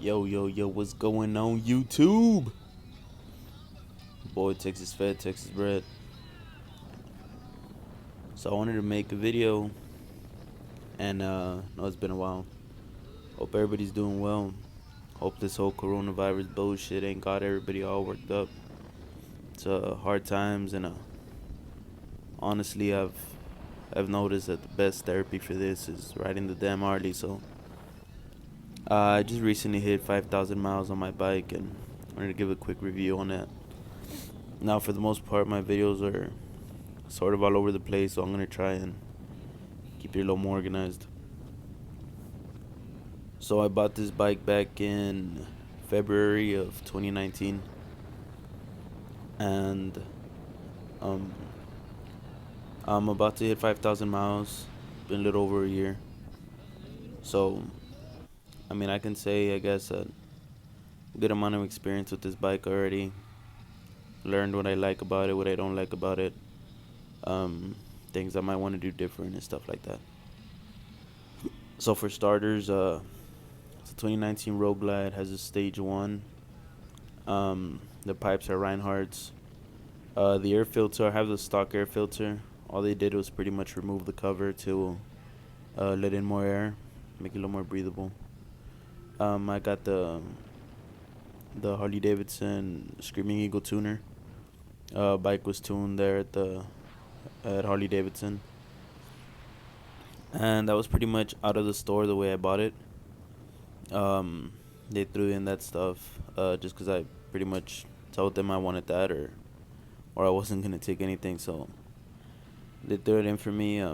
Yo, yo, yo, what's going on YouTube? Boy, Texas Fed, Texas Bread. So I wanted to make a video and know it's been a while. Hope everybody's doing well. Hope this whole coronavirus bullshit ain't got everybody all worked up. It's hard times and honestly I've noticed that the best therapy for this is riding the damn Harley. So I just recently hit 5,000 miles on my bike and I wanted to give a quick review on that. Now, for the most part, my videos are sort of all over the place, so I'm gonna try and keep it a little more organized. So I bought this bike back in February of 2019, and um, I'm about to hit 5,000 miles. Been a little over a year, so I mean I can say I guess a good amount of experience with this bike already. Learned what I like about it, what I don't like about it, um, things I might want to do different and stuff like that. So for starters, it's a 2019 Road Glide, has a stage one. The pipes are Reinhardt's. The air filter, I have the stock air filter. All they did was pretty much remove the cover to let in more air, make it a little more breathable. I got the Harley Davidson Screaming Eagle tuner. Bike was tuned there at Harley Davidson, and that was pretty much out of the store the way I bought it. Um, they threw in that stuff just because I pretty much told them I wanted that or I wasn't gonna take anything, so they threw it in for me.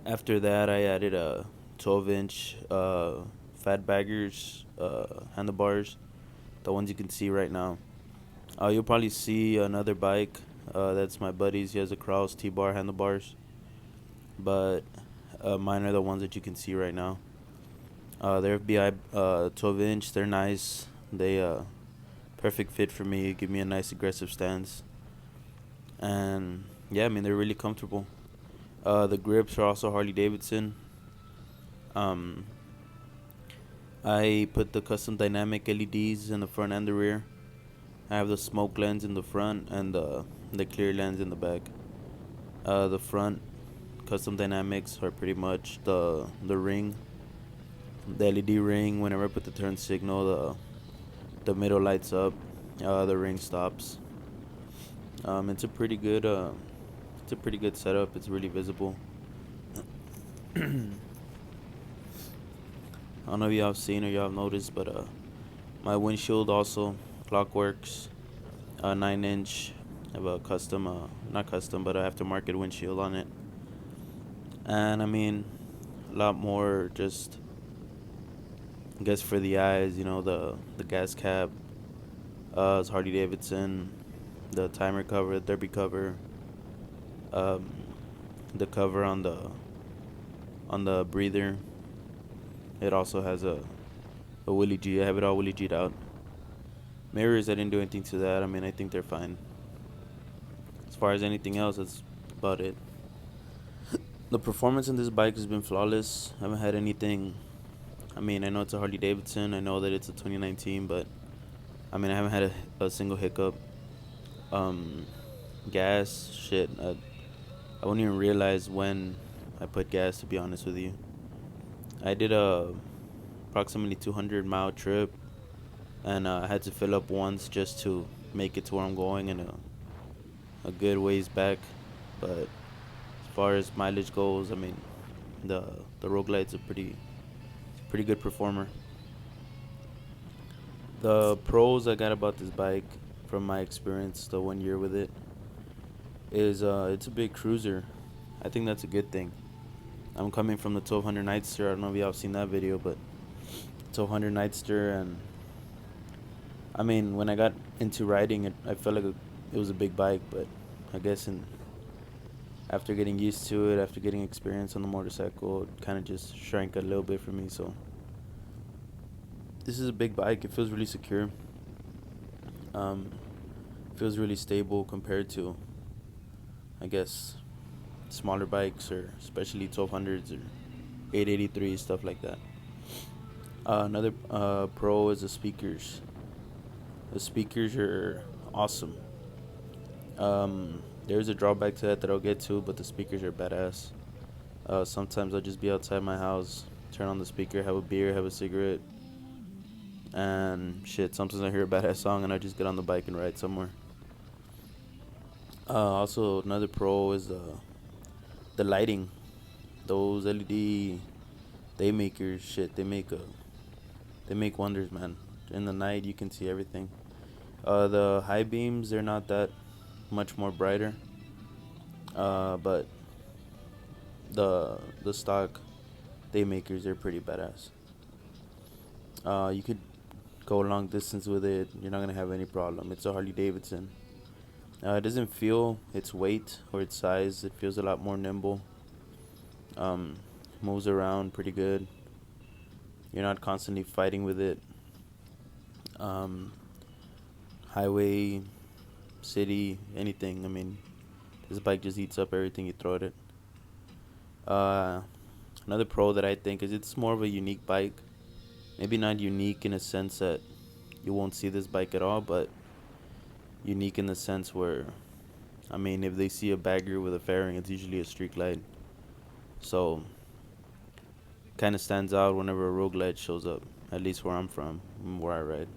After that, I added a 12-inch fat baggers handlebars, the ones you can see right now. You'll probably see another bike. That's my buddy's. He has a Kraus T-bar handlebars, but mine are the ones that you can see right now. They're FBI 12-inch. They're nice. They perfect fit for me. Give me a nice aggressive stance, and yeah, I mean they're really comfortable. The grips are also Harley Davidson. Um, I put the custom dynamic LEDs in the front and the rear. I have the smoke lens in the front and the clear lens in the back. The front custom dynamics are pretty much the ring, the LED ring. Whenever I put the turn signal, the middle lights up, the ring stops. It's a pretty good setup. It's really visible. I don't know if y'all have seen or y'all have noticed, but my windshield also Clockworks, 9-inch. I have a custom, not custom, but a aftermarket windshield on it. And I mean, a lot more just, I guess, for the eyes. The gas cap, it's Harley Davidson, the timer cover, the derby cover, um, the cover on the breather. It also has a Willie G. I have it all Willie G'd out. Mirrors, I didn't do anything to that. I mean, I think they're fine. As far as anything else, that's about it. The performance in this bike has been flawless. I haven't had anything. I mean, I know it's a Harley Davidson. I know that it's a 2019, but I mean, I haven't had a single hiccup. Um, Gas, shit. I wouldn't even realize when I put gas, to be honest with you. I did a approximately 200-mile trip, and I had to fill up once just to make it to where I'm going and a good ways back. But as far as mileage goes, I mean, the Rogue Light's a pretty good performer. The pros I got about this bike, from my experience, the 1 year with it, is it's a big cruiser. I think that's a good thing. I'm coming from the 1200 Nightster. I don't know if y'all have seen that video, but 1200 Nightster, and I mean, when I got into riding it, I felt like it was a big bike, but I guess after getting used to it, after getting experience on the motorcycle, it kind of just shrank a little bit for me. So this is a big bike. It feels really secure. Um, Feels really stable compared to, I guess, smaller bikes, or especially 1200s or 883s, stuff like that. Another pro is the speakers. The speakers are awesome. There's a drawback to that I'll get to, but the speakers are badass. Sometimes I'll just be outside my house, turn on the speaker, have a beer, have a cigarette, and shit. Sometimes I hear a badass song and I just get on the bike and ride somewhere. Also, another pro is the lighting. Those LED day makers, shit, they make wonders, man. In the night, you can see everything. The high beams, they're not that much more brighter. But the stock day makers, they're pretty badass. You could go a long distance with it. You're not gonna have any problem. It's a Harley Davidson. It doesn't feel its weight or its size. It feels a lot more nimble. Um, Moves around pretty good. You're not constantly fighting with it. Um, Highway, city, anything. I mean, this bike just eats up everything you throw at it. Uh, Another pro that I think is it's more of a unique bike. Maybe not unique in a sense that you won't see this bike at all, but unique in the sense where, I mean, if they see a bagger with a fairing, it's usually a streak light. So, kind of stands out whenever a rogue light shows up, at least where I'm from, where I ride.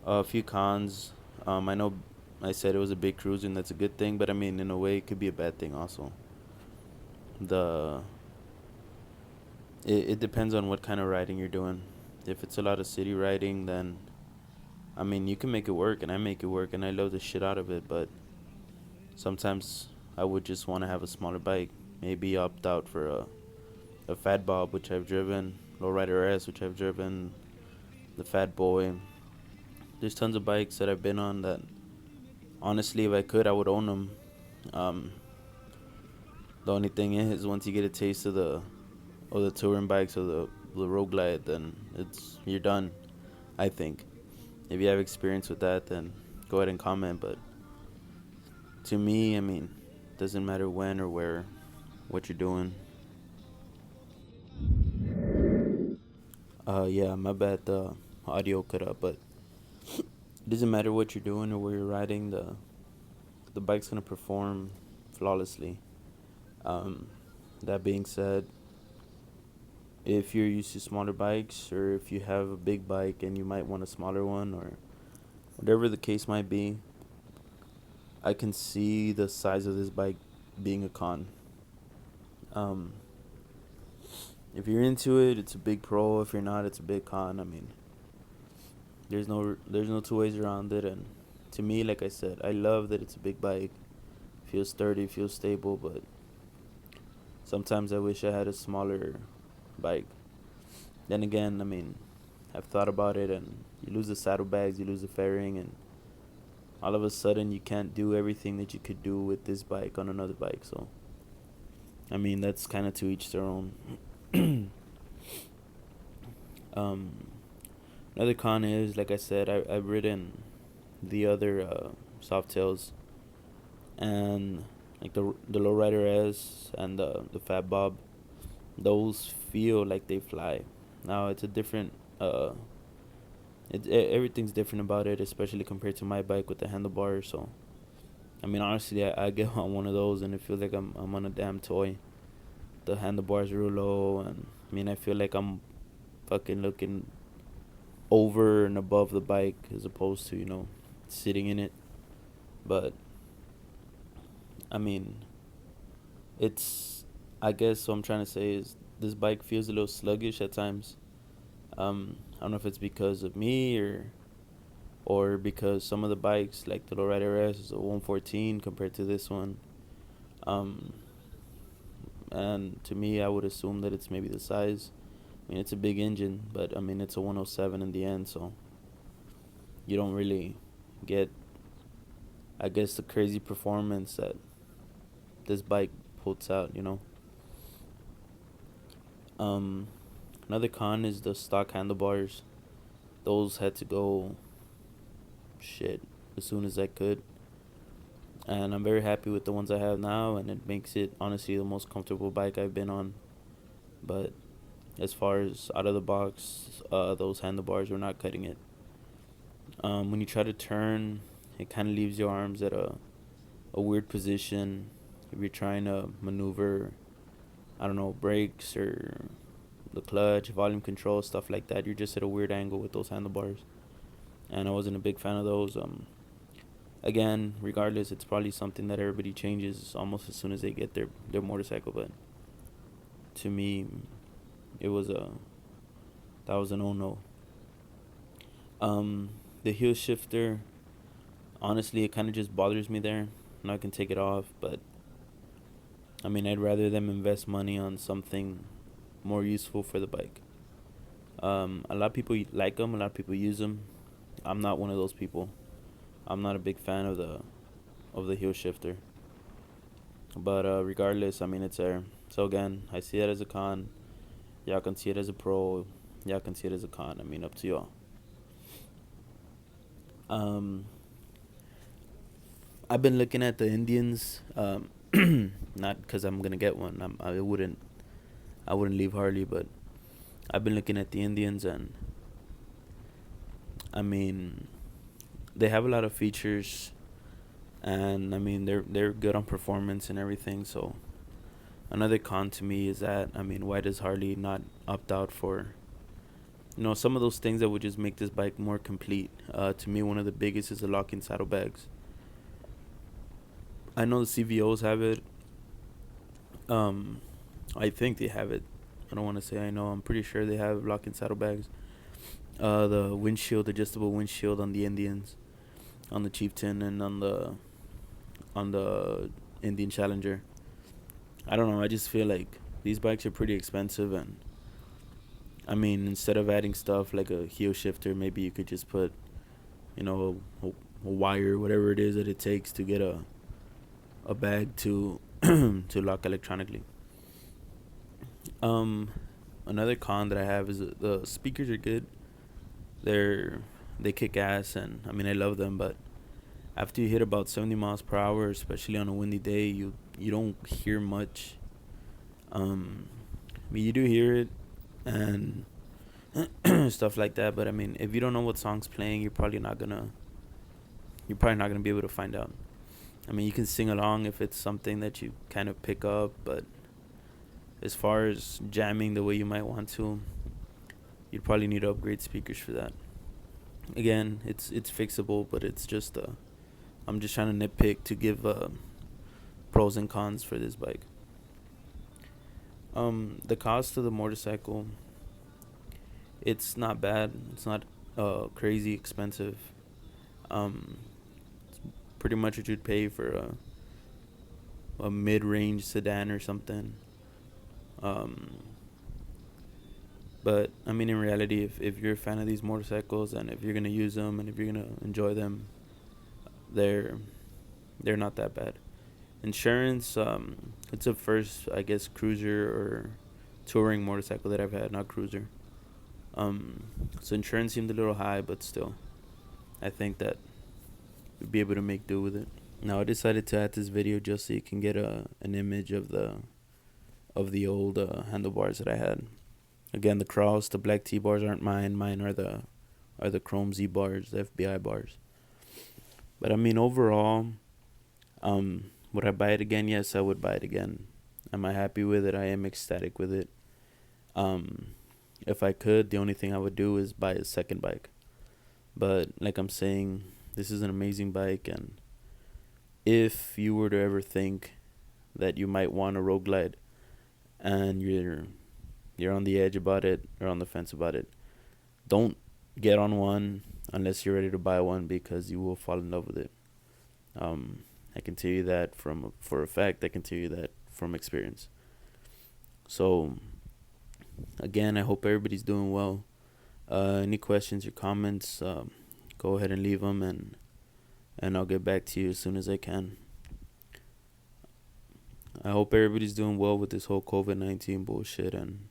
A few cons. I know I said it was a big cruiser and that's a good thing, but I mean, in a way, it could be a bad thing also. The it depends on what kind of riding you're doing. If it's a lot of city riding, then I mean, you can make it work, and I make it work, and I love the shit out of it. But sometimes I would just want to have a smaller bike. Maybe opt out for a Fat Bob, which I've driven, Lowrider S, which I've driven, the Fat Boy. There's tons of bikes that I've been on that, honestly, if I could, I would own them. Um, the only thing is, once you get a taste of the touring bikes or the Road Glide, then you're done. I think. If you have experience with that, then go ahead and comment. But to me, I mean, doesn't matter when or where, what you're doing. Yeah, my bad. The audio cut up, but it doesn't matter what you're doing or where you're riding. The bike's gonna perform flawlessly. Um, that being said, if you're used to smaller bikes, or if you have a big bike and you might want a smaller one, or whatever the case might be, I can see the size of this bike being a con. Um, if you're into it, it's a big pro. If you're not, it's a big con. I mean, there's no two ways around it. And to me, like I said, I love that it's a big bike. Feels sturdy, feels stable, but sometimes I wish I had a smaller bike. Then again, I mean, I've thought about it, and you lose the saddlebags, you lose the fairing, and all of a sudden you can't do everything that you could do with this bike on another bike. So, I mean, that's kind of to each their own. um, Another con is, like I said, I've ridden the other Softails, and like the Lowrider S and the Fat Bob. Those feel like they fly. Now it's a different everything's different about it, especially compared to my bike with the handlebars. So I mean, honestly, I get on one of those and it feels like I'm on a damn toy. The handlebars are real low, and I mean, I feel like I'm fucking looking over and above the bike as opposed to sitting in it. But I mean, it's I guess what I'm trying to say is this bike feels a little sluggish at times. I don't know if it's because of me or because some of the bikes, like the Lowrider S, is a 114 compared to this one. Um, and to me, I would assume that it's maybe the size. I mean, it's a big engine, but I mean, it's a 107 in the end, so you don't really get, I guess, the crazy performance that this bike puts out. Um, Another con is the stock handlebars. Those had to go shit as soon as I could. And I'm very happy with the ones I have now, and it makes it honestly the most comfortable bike I've been on. But As far as out of the box, those handlebars were not cutting it. When you try to turn, it kind of leaves your arms at a weird position. If you're trying to maneuver, I don't know, brakes or the clutch, volume control, stuff like that, you're just at a weird angle with those handlebars. And I wasn't a big fan of those. Again, regardless, it's probably something that everybody changes almost as soon as they get their motorcycle. But to me, it was a that was a no. The heel shifter, honestly, it kind of just bothers me there. And I can take it off, but I mean, I'd rather them invest money on something more useful for the bike. A lot of people like them. A lot of people use them. I'm not one of those people. I'm not a big fan of the heel shifter. But regardless, I mean, it's there. So again, I see it as a con. Y'all can see it as a pro. Y'all can see it as a con. I mean, up to y'all. Um, I've been looking at the Indians. Not because I'm gonna get one. I wouldn't leave Harley, but I've been looking at the Indians, and I mean, they have a lot of features, and I mean, they're good on performance and everything. So another con to me is that, I mean, why does Harley not opt out for some of those things that would just make this bike more complete? To me, one of the biggest is the lock-in saddlebags. I know the CVOs have it. Um, I think they have it. I don't want to say I know. I'm pretty sure they have lock-in saddlebags. The windshield, adjustable windshield on the Indians, on the Chieftain, and on the Indian Challenger. I don't know. I just feel like these bikes are pretty expensive, and I mean, instead of adding stuff like a heel shifter, maybe you could just put, a wire, whatever it is that it takes to get a bag to to lock electronically. Um, Another con that I have is the speakers are good. They're they kick ass, and I mean, I love them, but after you hit about 70 miles per hour, especially on a windy day, you don't hear much. I mean, you do hear it and stuff like that, but I mean, if you don't know what song's playing, you're probably not gonna be able to find out. I mean, you can sing along if it's something that you kind of pick up, but as far as jamming the way you might want to, you'd probably need to upgrade speakers for that. Again, it's fixable, but it's just I'm just trying to nitpick to give pros and cons for this bike. The cost of the motorcycle, it's not bad. It's not crazy expensive. Um, it's pretty much what you'd pay for a mid-range sedan or something. Um, but I mean, in reality, if you're a fan of these motorcycles and if you're gonna use them and if you're gonna enjoy them, they're they're not that bad. Insurance, it's a first, I guess, cruiser or touring motorcycle that I've had, not cruiser. So insurance seemed a little high, but still, I think that we'd be able to make do with it. Now I decided to add this video just so you can get an image of the old handlebars that I had. Again, the cross, the black T bars aren't mine. Mine are the chrome Z bars, the FBI bars. But I mean, overall, would I buy it again? Yes, I would buy it again. Am I happy with it? I am ecstatic with it. Um, if I could, the only thing I would do is buy a second bike. But like I'm saying, this is an amazing bike, and if you were to ever think that you might want a road glide and you're on the edge about it or on the fence about it, don't get on one unless you're ready to buy one, because you will fall in love with it. Um, I can tell you that for a fact. I can tell you that from experience. So again, I hope everybody's doing well. Any questions or comments, go ahead and leave them, and I'll get back to you as soon as I can. I hope everybody's doing well with this whole COVID-19 bullshit, and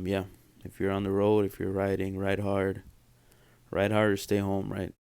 yeah, if you're on the road, if you're riding, ride hard or stay home, right?